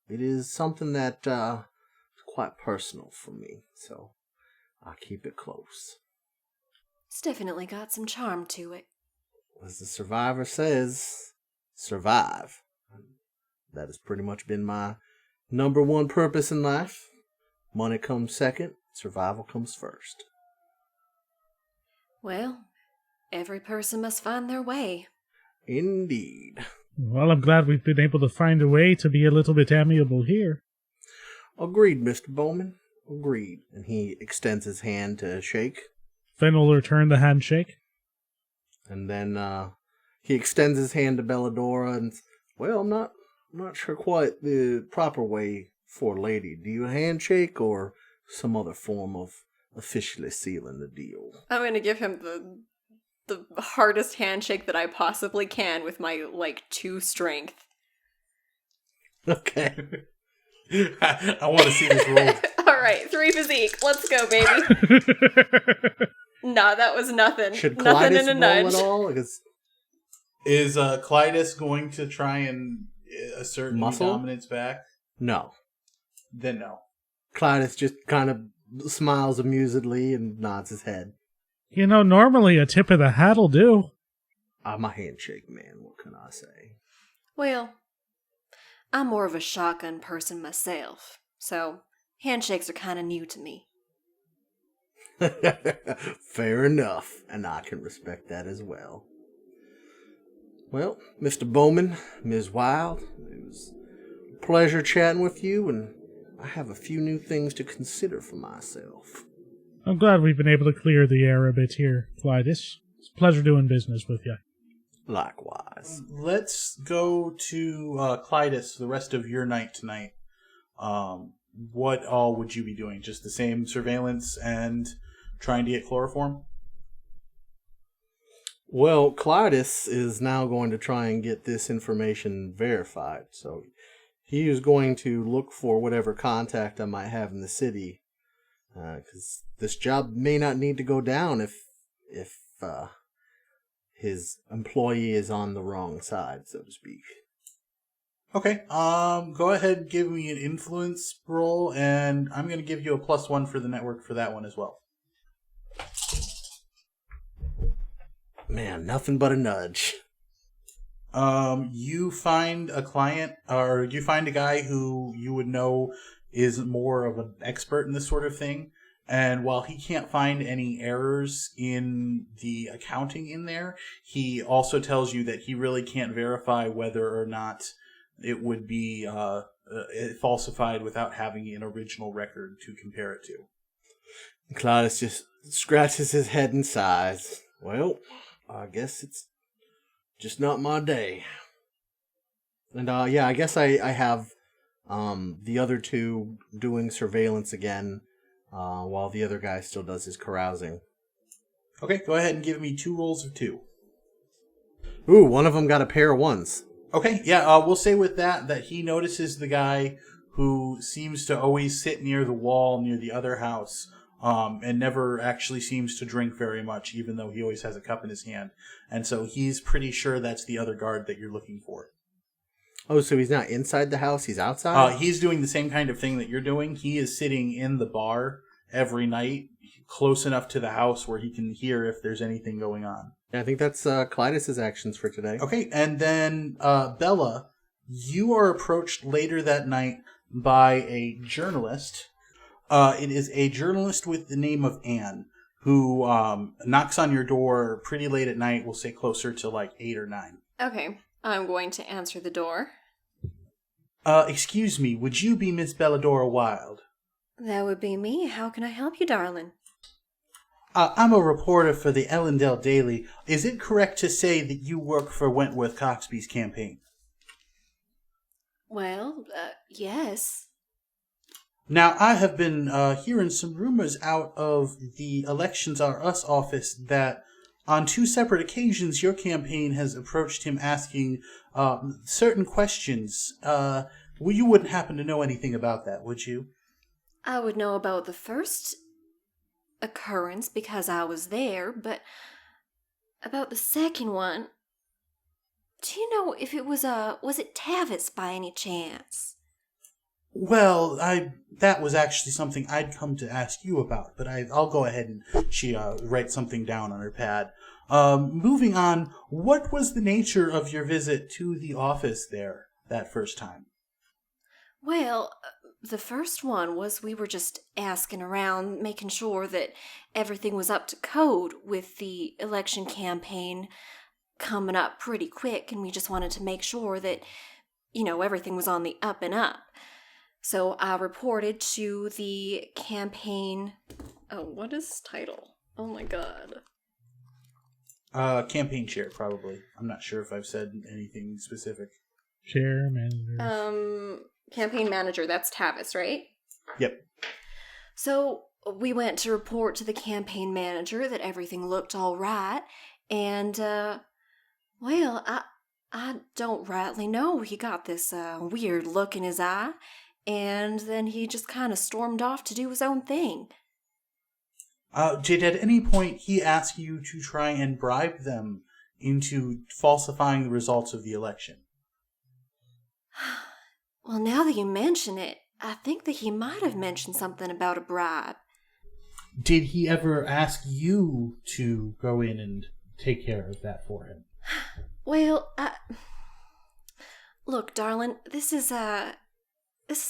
it is something that is quite personal for me, so I keep it close. It's definitely got some charm to it. As the survivor says, survive. That has pretty much been my number one purpose in life. Money comes second, survival comes first. Well, every person must find their way. Indeed. Well, I'm glad we've been able to find a way to be a little bit amiable here. Agreed, Mr. Bowman. Agreed. And he extends his hand to shake. Finn will return the handshake. And then He extends his hand to Beladora and, well, I'm not sure quite the proper way for a lady. Do you handshake or some other form of officially sealing the deal? I'm gonna give him the hardest handshake that I possibly can with my, 2 strength. Okay. I want to see this roll. Alright, 3 physique. Let's go, baby. Nah, that was nothing. Should Nothing Clytus in a roll nudge. at all? Because Is Clytus going to try and assert any Muscle? dominance back? no. Then no. Clytus just kind of smiles amusedly and nods his head. Normally a tip of the hat'll do. I'm a handshake man, what can I say? Well, I'm more of a shotgun person myself, so handshakes are kind of new to me. Fair enough, and I can respect that as well. Well, Mr. Bowman, Ms. Wilde, it was a pleasure chatting with you, and I have a few new things to consider for myself. I'm glad we've been able to clear the air a bit here, Clytus. It's a pleasure doing business with you. Likewise. Let's go to Clytus the rest of your night tonight. What all would you be doing? Just the same surveillance and trying to get chloroform? Well, Clytus is now going to try and get this information verified, so he is going to look for whatever contact I might have in the city, because this job may not need to go down if his employee is on the wrong side, so to speak. Okay. Go ahead and give me an influence roll, and I'm going to give you a +1 for the network for that one as well. Man, nothing but a nudge. You find a client, or you find a guy who you would know is more of an expert in this sort of thing. And while he can't find any errors in the accounting in there, he also tells you that he really can't verify whether or not it would be falsified without having an original record to compare it to. Clytus just scratches his head and sighs. Well, I guess it's just not my day. And yeah, I guess I have the other two doing surveillance again, while the other guy still does his carousing. Okay, go ahead and give me 2 rolls of 2. Ooh, one of them got a pair of ones. Okay, yeah, we'll say with that he notices the guy who seems to always sit near the wall near the other house, and never actually seems to drink very much, even though he always has a cup in his hand. And so he's pretty sure that's the other guard that you're looking for. Oh, so he's not inside the house, he's outside? He's doing the same kind of thing that you're doing. He is sitting in the bar every night, close enough to the house where he can hear if there's anything going on. I think that's Clytus's actions for today. Okay, and then Bella, you are approached later that night by a journalist. It is a journalist with the name of Anne, who knocks on your door pretty late at night. We'll say closer to like 8 or 9. Okay, I'm going to answer the door. Excuse me, would you be Miss Beladora Wilde? That would be me. How can I help you, darling? I'm a reporter for the Ellendale Daily. Is it correct to say that you work for Wentworth Coxby's campaign? Well, yes. Now, I have been hearing some rumors out of the Elections Are Us office that on 2 separate occasions your campaign has approached him asking certain questions. You wouldn't happen to know anything about that, would you? I would know about the first occurrence because I was there, but about the second one, do you know if it was it Tavis by any chance? Well, that was actually something I'd come to ask you about, but I'll go ahead and she writes something down on her pad. Moving on, what was the nature of your visit to the office there that first time? Well, the first one was we were just asking around, making sure that everything was up to code with the election campaign coming up pretty quick, and we just wanted to make sure that, everything was on the up and up. So I reported to the campaign... Oh, what is his title? Oh my god. Campaign chair, probably. I'm not sure if I've said anything specific. Chair, manager. Campaign manager, that's Tavis, right? Yep. So we went to report to the campaign manager that everything looked all right, and, well, I don't rightly know. He got this weird look in his eye, and then he just kind of stormed off to do his own thing. Did at any point he ask you to try and bribe them into falsifying the results of the election? Well, now that you mention it, I think that he might have mentioned something about a bribe. Did he ever ask you to go in and take care of that for him? Well, look, darling, this is a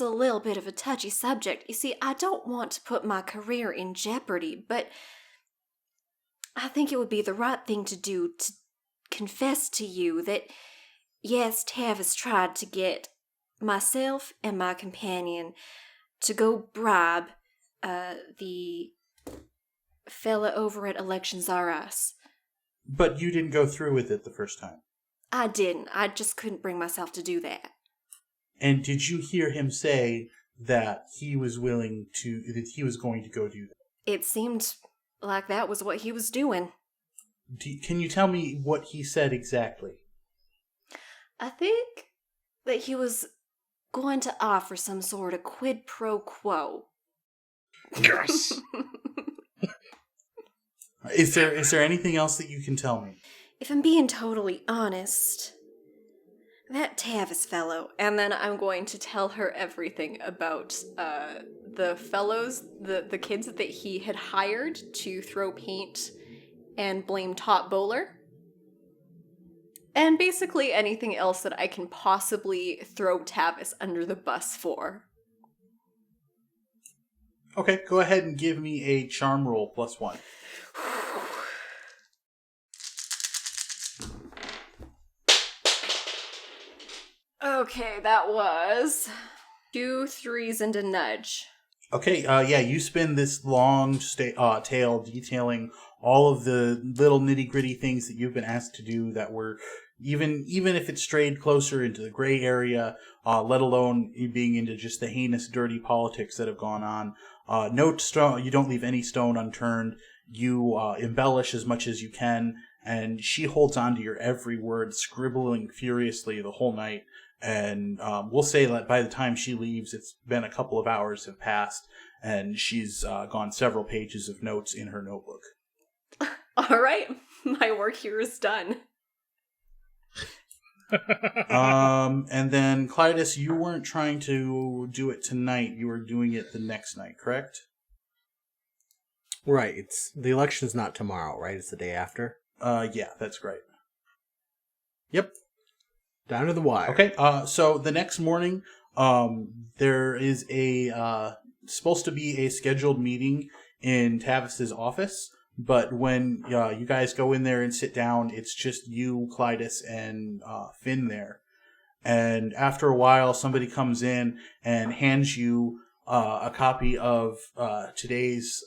little bit of a touchy subject. You see, I don't want to put my career in jeopardy, but I think it would be the right thing to do to confess to you that, yes, Tavis tried to get myself and my companion to go bribe the fella over at Elections R Us. But you didn't go through with it the first time. I didn't. I just couldn't bring myself to do that. And did you hear him say that he was going to go do that? It seemed like that was what he was doing. Can you tell me what he said exactly? I think that he was going to offer some sort of quid pro quo. Yes. Is there anything else that you can tell me? If I'm being totally honest, that Tavis fellow, and then I'm going to tell her everything about the fellows, the kids that he had hired to throw paint and blame Top Bowler. And basically anything else that I can possibly throw Tavis under the bus for. Okay, go ahead and give me a charm roll +1. Okay, that was 2 3s and a nudge. Okay, you spin this long tale detailing all of the little nitty-gritty things that you've been asked to do that were, even if it strayed closer into the gray area, let alone being into just the heinous, dirty politics that have gone on. You don't leave any stone unturned. You embellish as much as you can, and she holds on to your every word, scribbling furiously the whole night. And we'll say that by the time she leaves, it's been a couple of hours have passed, and she's gone several pages of notes in her notebook. All right, my work here is done. And then, Clytus, you weren't trying to do it tonight. You were doing it the next night, correct? Right. The election's not tomorrow, right? It's the day after. Yeah, that's right. Yep. Down to the wire. Okay. So the next morning, there is supposed to be a scheduled meeting in Tavis's office. But when you guys go in there and sit down, it's just you, Clytus, and Finn there. And after a while, somebody comes in and hands you a copy of today's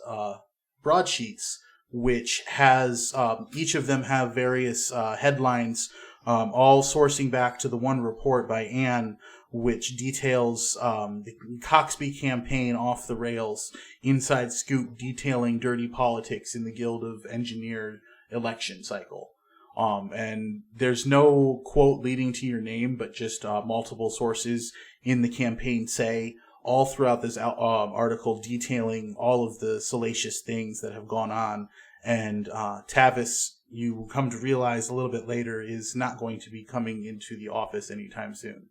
broadsheets, which has each of them have various headlines, all sourcing back to the one report by Anne, which details the Coxby campaign off the rails, inside scoop detailing dirty politics in the Guild of Engineered election cycle. And there's no quote leading to your name, but just multiple sources in the campaign say all throughout this article detailing all of the salacious things that have gone on. And Tavis, you come to realize a little bit later, is not going to be coming into the office anytime soon.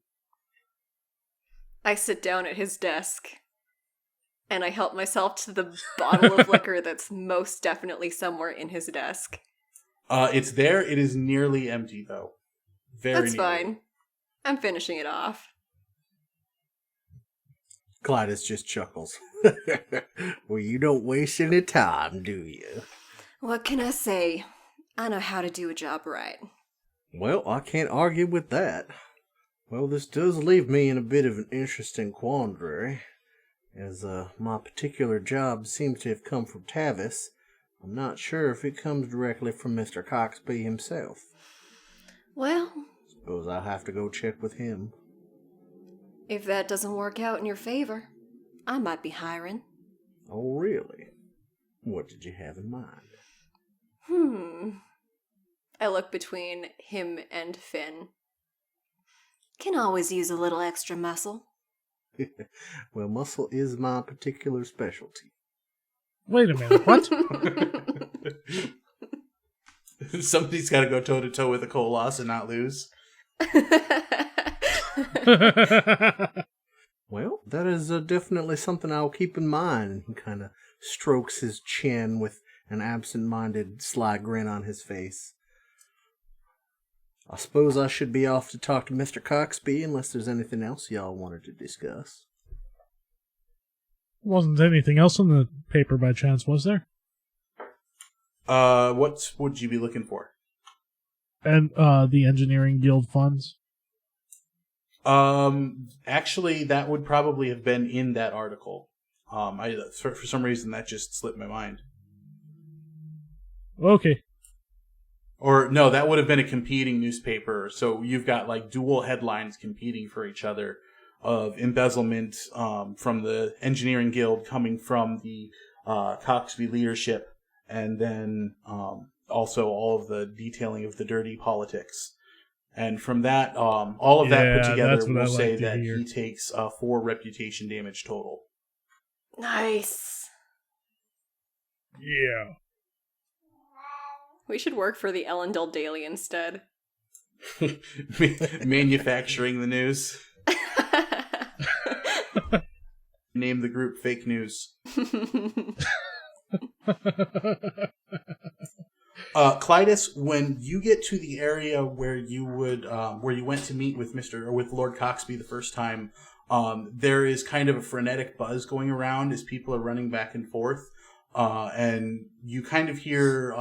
I sit down at his desk, and I help myself to the bottle of liquor that's most definitely somewhere in his desk. It's there. It is nearly empty, though. That's fine. I'm finishing it off. Clytus just chuckles. Well, you don't waste any time, do you? What can I say? I know how to do a job right. Well, I can't argue with that. Well, this does leave me in a bit of an interesting quandary, as my particular job seems to have come from Tavis. I'm not sure if it comes directly from Mr. Coxby himself. Well, Suppose I'll have to go check with him. if that doesn't work out in your favor, I might be hiring. Oh, really? What did you have in mind? I look between him and Finn. Can always use a little extra muscle. Well, muscle is my particular specialty. Wait a minute, what? Somebody's got to go toe-to-toe with a Colas and not lose. Well, that is definitely something I'll keep in mind. And he kind of strokes his chin with an absent-minded, sly grin on his face. I suppose I should be off to talk to Mr. Coxby unless there's anything else y'all wanted to discuss. Wasn't anything else in the paper by chance, was there? What would you be looking for? And the Engineering Guild funds? Actually, that would probably have been in that article. For some reason, that just slipped my mind. Okay. Or, no, that would have been a competing newspaper. So you've got, like, dual headlines competing for each other of embezzlement from the Engineering Guild coming from the Coxby leadership, and then also all of the detailing of the dirty politics. And from that, all of that put together, we'll say that he takes 4 reputation damage total. Nice. Yeah. We should work for the Ellendale Daily instead. Manufacturing the news. Name the group Fake News. Clytus, when you get to the area where you went to meet with Lord Coxby the first time, there is kind of a frenetic buzz going around as people are running back and forth. And you kind of hear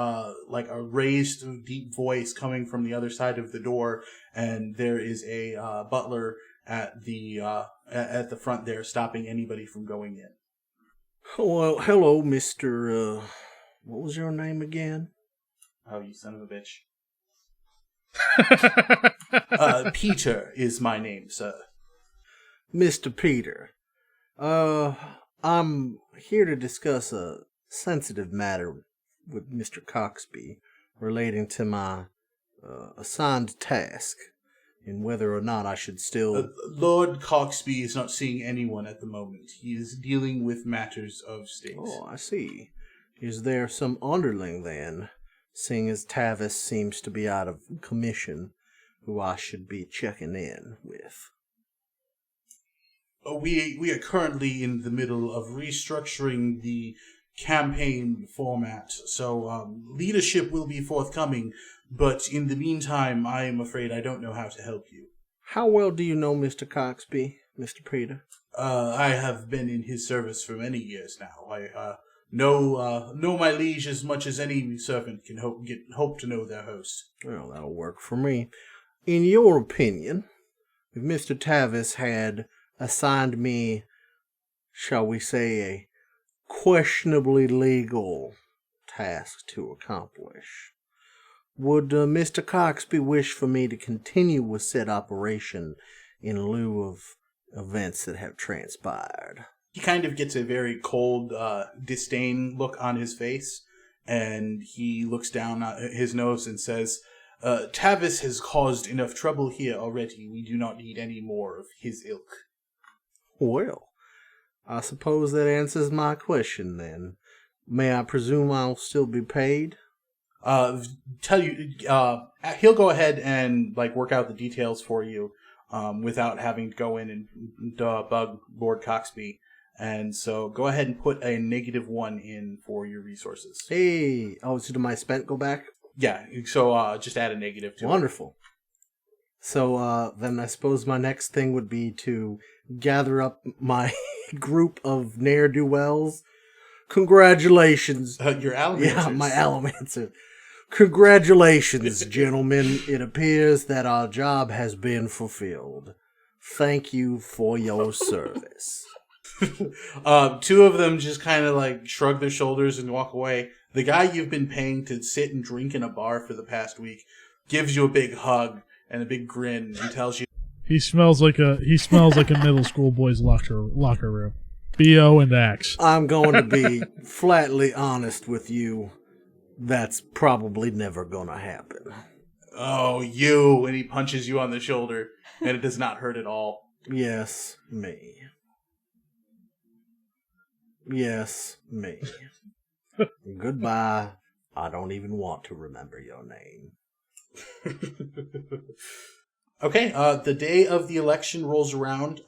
like a raised, deep voice coming from the other side of the door, and there is a butler at the front there, stopping anybody from going in. Well, hello, Mr. What was your name again? Oh, you son of a bitch. Peter is my name, sir. Mr. Peter. I'm here to discuss a sensitive matter with Mr. Coxby relating to my assigned task and whether or not I should still... Lord Coxby is not seeing anyone at the moment. He is dealing with matters of state. Oh, I see. Is there some underling then, seeing as Tavis seems to be out of commission, who I should be checking in with? We are currently in the middle of restructuring the campaign format, so leadership will be forthcoming, but in the meantime, I am afraid I don't know how to help you. How well do you know Mr. Coxby, Mr. Peter? I have been in his service for many years now. I know my liege as much as any servant can hope to know their host. Well, that'll work for me. In your opinion, if Mr. Tavis had assigned me, shall we say, a questionably legal task to accomplish, would Mr. Coxby wish for me to continue with said operation in lieu of events that have transpired? He kind of gets a very cold, disdain look on his face, and he looks down at his nose and says, Tavis has caused enough trouble here already. We do not need any more of his ilk. Well, I suppose that answers my question then. May I presume I'll still be paid? He'll go ahead and work out the details for you, without having to go in and bug Lord Coxby. And so go ahead and put a -1 in for your resources. Hey, so do my spent go back? Yeah, so just add a negative to it. Wonderful. So then I suppose my next thing would be to gather up my group of ne'er-do-wells. Congratulations. Your Allomancers. Yeah, my Allomancer. Congratulations, gentlemen. It appears that our job has been fulfilled. Thank you for your service. 2 of them just kind of shrug their shoulders and walk away. The guy you've been paying to sit and drink in a bar for the past week gives you a big hug and a big grin and tells you He smells like a middle school boy's locker room. BO and Axe. I'm going to be flatly honest with you. That's probably never going to happen. "Oh, you," and he punches you on the shoulder, and it does not hurt at all. Yes, me. Yes, me. Goodbye. I don't even want to remember your name. Okay, the day of the election rolls around.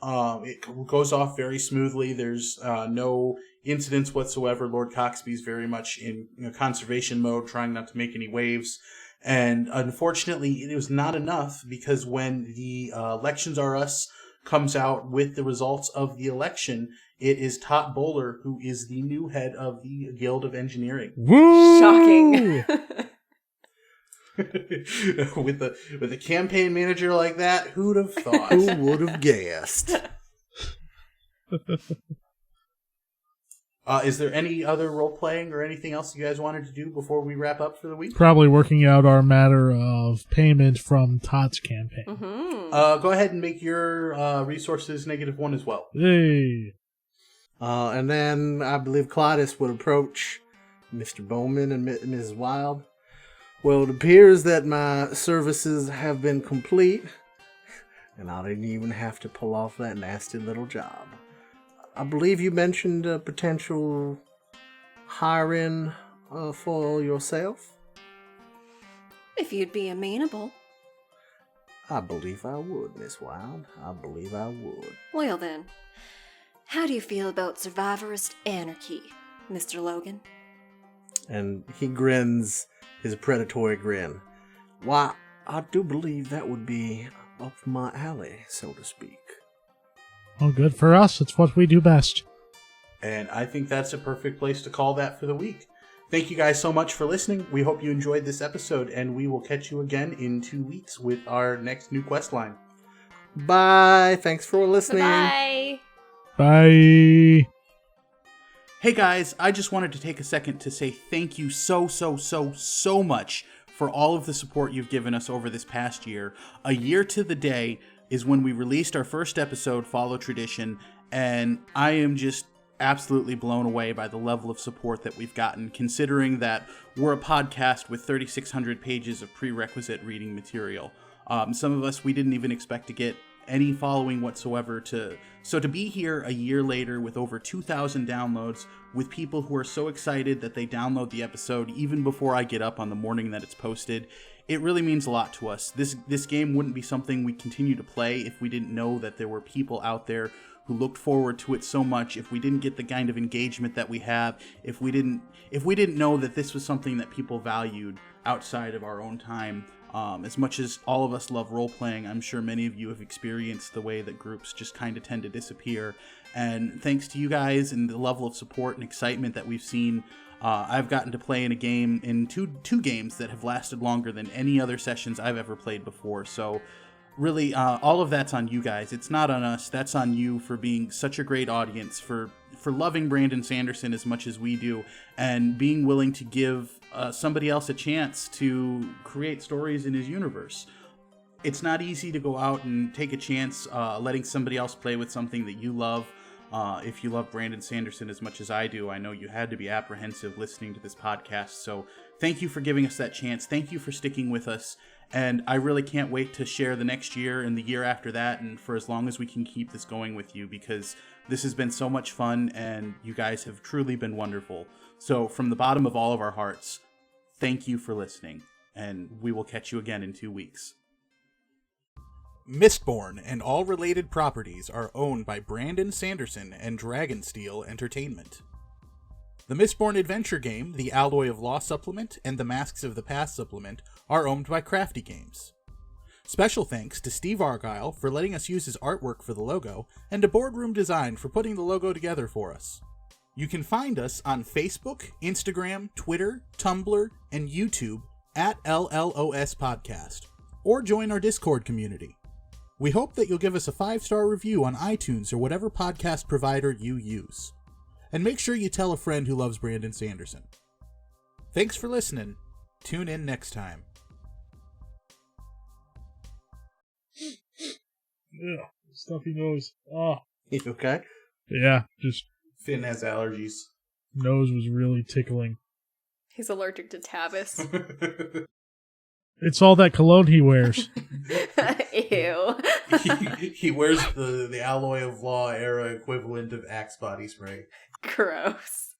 It goes off very smoothly. There's no incidents whatsoever. Lord Coxby's very much in conservation mode, trying not to make any waves. And unfortunately, it was not enough, because when the Elections Are Us comes out with the results of the election, it is Tot Bowler who is the new head of the Guild of Engineering. Woo! Shocking. with a campaign manager like that, who'd have thought? Who would have guessed? Is there any other role-playing or anything else you guys wanted to do before we wrap up for the week? Probably working out our matter of payment from Todd's campaign. Mm-hmm. Go ahead and make your resources -1 as well. Hey. And then I believe Clytus would approach Mr. Bowman and Mrs. Wilde. Well, it appears that my services have been complete, and I didn't even have to pull off that nasty little job. I believe you mentioned a potential hiring for yourself. If you'd be amenable. I believe I would, Miss Wilde. I believe I would. Well then, how do you feel about survivorist anarchy, Mr. Logan? And he grins his predatory grin. Why, I do believe that would be up my alley, so to speak. Well, good for us. It's what we do best. And I think that's a perfect place to call that for the week. Thank you guys so much for listening. We hope you enjoyed this episode, and we will catch you again in 2 weeks with our next new quest line. Bye. Thanks for listening. Bye. Bye. Hey guys, I just wanted to take a second to say thank you so much for all of the support you've given us over this past year. A year to the day is when we released our first episode, Follow Tradition, and I am just absolutely blown away by the level of support that we've gotten, considering that we're a podcast with 3,600 pages of prerequisite reading material. Some of us, we didn't even expect to get any following whatsoever. So to be here a year later with over 2,000 downloads, with people who are so excited that they download the episode even before I get up on the morning that it's posted, it really means a lot to us. This game wouldn't be something we continue to play if we didn't know that there were people out there who looked forward to it so much, if we didn't get the kind of engagement that we have, if we didn't know that this was something that people valued outside of our own time. As much as all of us love role-playing, I'm sure many of you have experienced the way that groups just kind of tend to disappear. And thanks to you guys and the level of support and excitement that we've seen, I've gotten to play in a game, in two games that have lasted longer than any other sessions I've ever played before. So really, all of that's on you guys. It's not on us. That's on you for being such a great audience, for loving Brandon Sanderson as much as we do, and being willing to give somebody else a chance to create stories in his universe. It's not easy to go out and take a chance letting somebody else play with something that you love. If you love Brandon Sanderson as much as I do, I know you had to be apprehensive listening to this podcast. So thank you for giving us that chance. Thank you for sticking with us. And I really can't wait to share the next year and the year after that, and for as long as we can keep this going with you, because this has been so much fun and you guys have truly been wonderful. So from the bottom of all of our hearts, thank you for listening, and we will catch you again in 2 weeks. Mistborn and all related properties are owned by Brandon Sanderson and Dragonsteel Entertainment. The Mistborn adventure game, the Alloy of Law supplement, and the Masks of the Past supplement are owned by Crafty Games. Special thanks to Steve Argyle for letting us use his artwork for the logo, and to Boardroom Design for putting the logo together for us. You can find us on Facebook, Instagram, Twitter, Tumblr, and YouTube at LLOS Podcast, or join our Discord community. We hope that you'll give us a 5-star review on iTunes or whatever podcast provider you use. And make sure you tell a friend who loves Brandon Sanderson. Thanks for listening. Tune in next time. Ugh, stuffy nose. Oh. You okay? Yeah, just Finn has allergies. nose was really tickling. He's allergic to Tavis. It's all that cologne he wears. Ew. He wears the Alloy of Law era equivalent of Axe body spray. Gross.